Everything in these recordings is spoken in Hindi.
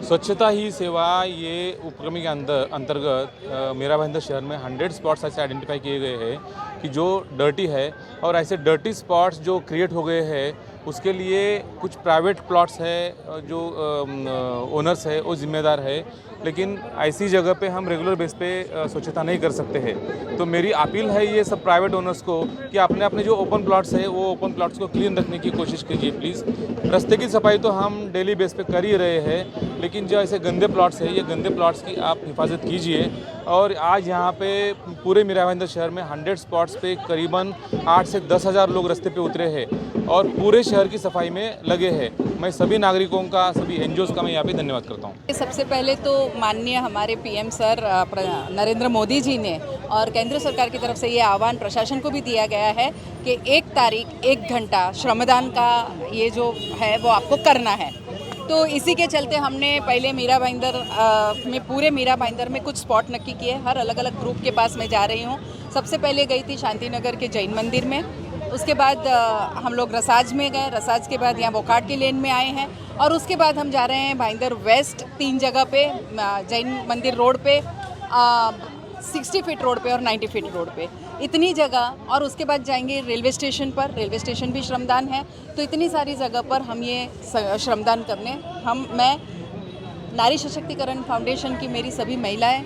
स्वच्छता ही सेवा ये उपक्रम के अंतर्गत मेरा भाईंदर शहर में 100 स्पॉट्स ऐसे आइडेंटिफाई किए गए हैं कि जो डर्टी है, और ऐसे डर्टी स्पॉट्स जो क्रिएट हो गए हैं उसके लिए कुछ प्राइवेट प्लॉट्स है जो ओनर्स है वो जिम्मेदार है, लेकिन ऐसी जगह पे हम रेगुलर बेस पे स्वच्छता नहीं कर सकते हैं। तो मेरी अपील है ये सब प्राइवेट ओनर्स को कि अपने अपने जो ओपन प्लॉट्स है वो ओपन प्लॉट्स को क्लीन रखने की कोशिश कीजिए प्लीज़। रास्ते की सफाई तो हम डेली बेस पे कर ही रहे हैं, लेकिन जो ऐसे गंदे प्लॉट्स है ये गंदे प्लॉट्स की आप हिफाजत कीजिए। और आज यहाँ पे पूरे मीरा भाईंदर शहर में 100 स्पॉट्स पे करीबन 8 से 10 हज़ार लोग रास्ते पे उतरे हैं और पूरे शहर की सफाई में लगे हैं। मैं सभी नागरिकों का, सभी एनजीओज़ का मैं यहाँ पे धन्यवाद करता हूँ। सबसे पहले तो माननीय हमारे पीएम सर नरेंद्र मोदी जी ने और केंद्र सरकार की तरफ से ये आह्वान प्रशासन को भी दिया गया है कि 1 तारीख 1 घंटा श्रमदान का ये जो है वो आपको करना है। तो इसी के चलते हमने पहले मीरा भाईंदर में पूरे मीरा भाईंदर में कुछ स्पॉट नक्की किए, हर अलग अलग ग्रुप के पास मैं जा रही हूँ। सबसे पहले गई थी शांति नगर के जैन मंदिर में, उसके बाद हम लोग रसाज में गए, रसाज के बाद यहाँ वोकाट के लेन में आए हैं और उसके बाद हम जा रहे हैं भाईंदर वेस्ट 3 जगह पे, जैन मंदिर रोड पे, 60 फीट रोड पे और 90 फीट रोड पे, इतनी जगह। और उसके बाद जाएंगे रेलवे स्टेशन पर, रेलवे स्टेशन भी श्रमदान है। तो इतनी सारी जगह पर हम ये श्रमदान करने मैं नारी सशक्तिकरण फाउंडेशन की मेरी सभी महिलाएं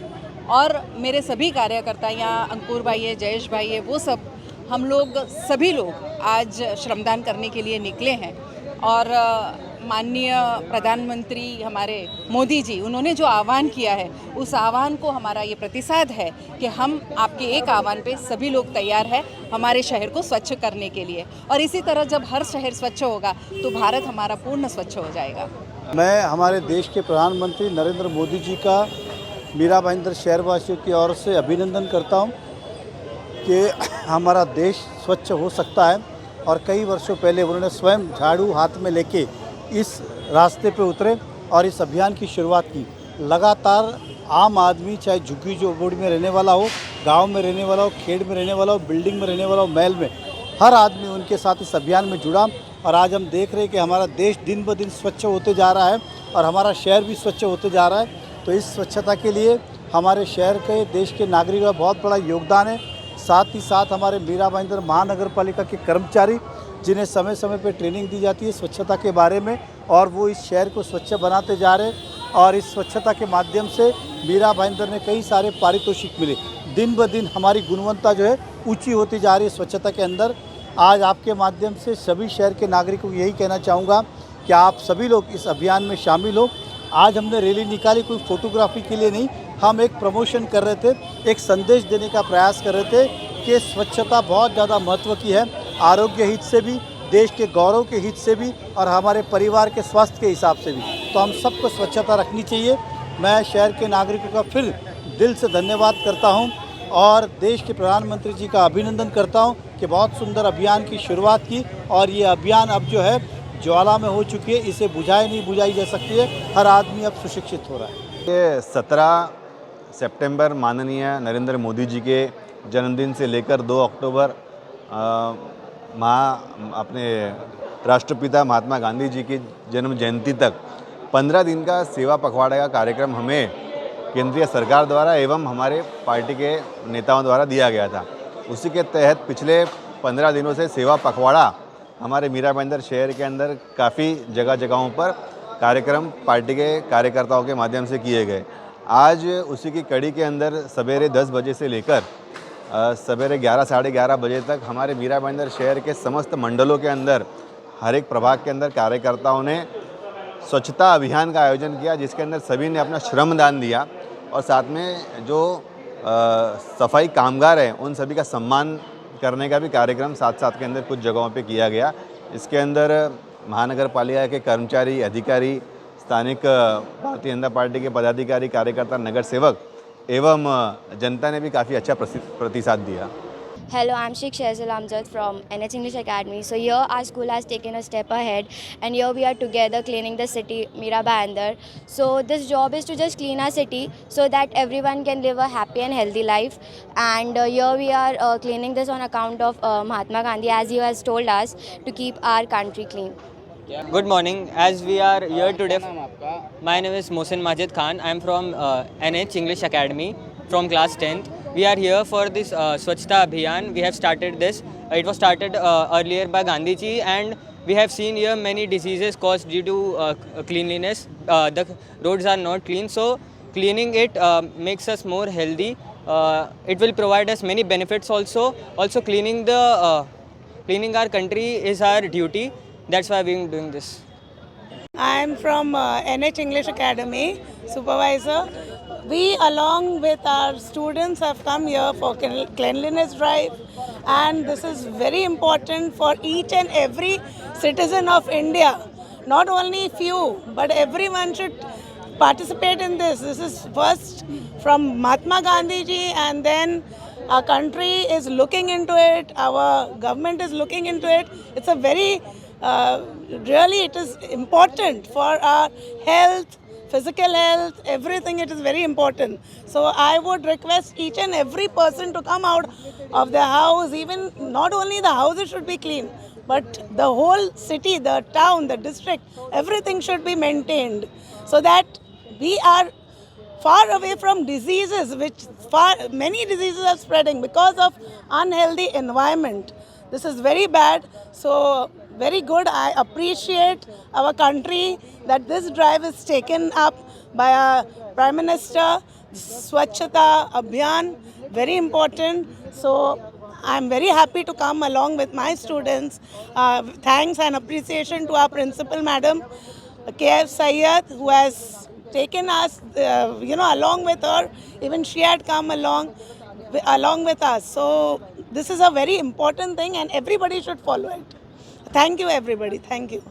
और मेरे सभी कार्यकर्ता, यहाँ अंकुर भाई है, जयेश भाई है, वो सब हम लोग सभी लोग आज श्रमदान करने के लिए निकले हैं। और माननीय प्रधानमंत्री हमारे मोदी जी, उन्होंने जो आह्वान किया है उस आह्वान को हमारा ये प्रतिसाद है कि हम आपके एक आह्वान पे सभी लोग तैयार हैं हमारे शहर को स्वच्छ करने के लिए। और इसी तरह जब हर शहर स्वच्छ होगा तो भारत हमारा पूर्ण स्वच्छ हो जाएगा। मैं हमारे देश के प्रधानमंत्री नरेंद्र मोदी जी का मीरा भाईंदर शहरवासियों की ओर से अभिनंदन करता हूं कि हमारा देश स्वच्छ हो सकता है। और कई वर्षों पहले उन्होंने स्वयं झाड़ू हाथ में लेके इस रास्ते पे उतरे और इस अभियान की शुरुआत की। लगातार आम आदमी, चाहे झुग्गी झोपड़ी में रहने वाला हो, गांव में रहने वाला हो, खेड़ में रहने वाला हो, बिल्डिंग में रहने वाला हो, महल में, हर आदमी उनके साथ इस अभियान में जुड़ा। और आज हम देख रहे हैं कि हमारा देश दिन ब दिन स्वच्छ होते जा रहा है और हमारा शहर भी स्वच्छ होते जा रहा है। तो इस स्वच्छता के लिए हमारे शहर के, देश के नागरिकों का बहुत बड़ा योगदान है। साथ ही साथ हमारे मीरा भाईंदर महानगर पालिका के कर्मचारी, जिन्हें समय समय पर ट्रेनिंग दी जाती है स्वच्छता के बारे में, और वो इस शहर को स्वच्छ बनाते जा रहे हैं। और इस स्वच्छता के माध्यम से मीरा भाईंदर ने कई सारे पारितोषिक मिले। दिन ब दिन हमारी गुणवत्ता जो है ऊंची होती जा रही है स्वच्छता के अंदर। आज आपके माध्यम से सभी शहर के नागरिकों को यही कहना चाहूँगा कि आप सभी लोग इस अभियान में शामिल हो। आज हमने रैली निकाली कोई फोटोग्राफी के लिए नहीं, हम एक प्रमोशन कर रहे थे, एक संदेश देने का प्रयास कर रहे थे कि स्वच्छता बहुत ज़्यादा महत्व की है, आरोग्य हित से भी, देश के गौरव के हित से भी और हमारे परिवार के स्वास्थ्य के हिसाब से भी। तो हम सबको स्वच्छता रखनी चाहिए। मैं शहर के नागरिकों का फिर दिल से धन्यवाद करता हूं और देश के प्रधानमंत्री जी का अभिनंदन करता हूं कि बहुत सुंदर अभियान की शुरुआत की और ये अभियान अब जो है ज्वाला में हो चुकी है, इसे नहीं बुझाई जा सकती है। हर आदमी अब सुशिक्षित हो रहा है। ये 17 सितंबर माननीय नरेंद्र मोदी जी के जन्मदिन से लेकर 2 अक्टूबर अपने राष्ट्रपिता महात्मा गांधी जी की जन्म जयंती तक 15 दिन का सेवा पखवाड़ा का कार्यक्रम हमें केंद्रीय सरकार द्वारा एवं हमारे पार्टी के नेताओं द्वारा दिया गया था। उसी के तहत पिछले 15 दिनों से सेवा पखवाड़ा हमारे मीरा भाईंदर शहर के अंदर काफ़ी जगहों पर कार्यक्रम पार्टी के कार्यकर्ताओं के माध्यम से किए गए। आज उसी की कड़ी के अंदर सवेरे 10 बजे से लेकर सवेरे 11 साढ़े 11 बजे तक हमारे मीरा भाईंदर शहर के समस्त मंडलों के अंदर हर एक प्रभाग के अंदर कार्यकर्ताओं ने स्वच्छता अभियान का आयोजन किया, जिसके अंदर सभी ने अपना श्रमदान दिया और साथ में जो सफाई कामगार हैं उन सभी का सम्मान करने का भी कार्यक्रम साथ के अंदर कुछ जगहों पे किया गया। इसके अंदर महानगर पालिका के कर्मचारी, अधिकारी, स्थानिक भारतीय जनता पार्टी के पदाधिकारी, कार्यकर्ता, नगर सेवक एवं जनता ने भी काफ़ी अच्छा प्रतिसाद दिया। Hello, I'm Sheikh Shahzal Amjad from NH English Academy. So here our school has taken a step ahead and here we are together cleaning the city, Mira Bhayandar. So this job is to just clean our city so that everyone can live a happy and healthy life. And here we are cleaning this on account of Mahatma Gandhi, as he has told us to keep our country clean. Good morning. As we are here today, my name is Mohsin Majid Khan. I am from NH English Academy from class 10th. We are here for this Swachhta Abhiyan. We have started this. It was started earlier by Gandhi ji, and we have seen here many diseases caused due to cleanliness. The roads are not clean, so cleaning it makes us more healthy. It will provide us many benefits also. Also, cleaning our country is our duty. That's why we are doing this. I am from NH English Academy, supervisor. We, along with our students, have come here for cleanliness drive, and this is very important for each and every citizen of India. Not only few, but everyone should participate in this. This is first from Mahatma Gandhi ji, and then our country is looking into it, our government is looking into it. It's a very really it is important for our health, physical health, everything. It is very important. So I would request each and every person to come out of the house. Even not only the houses should be clean, but the whole city, the town, the district, everything should be maintained, so that we are far away from diseases, which many diseases are spreading because of unhealthy environment. This is very bad. So very good. I appreciate our country that this drive is taken up by our Prime Minister. Swachhata Abhiyan, very important. So I'm very happy to come along with my students. Thanks and appreciation to our principal madam, K.F. Syed, who has taken us, along with her. Even she had come along with us. So this is a very important thing, and everybody should follow it. Thank you, everybody. Thank you.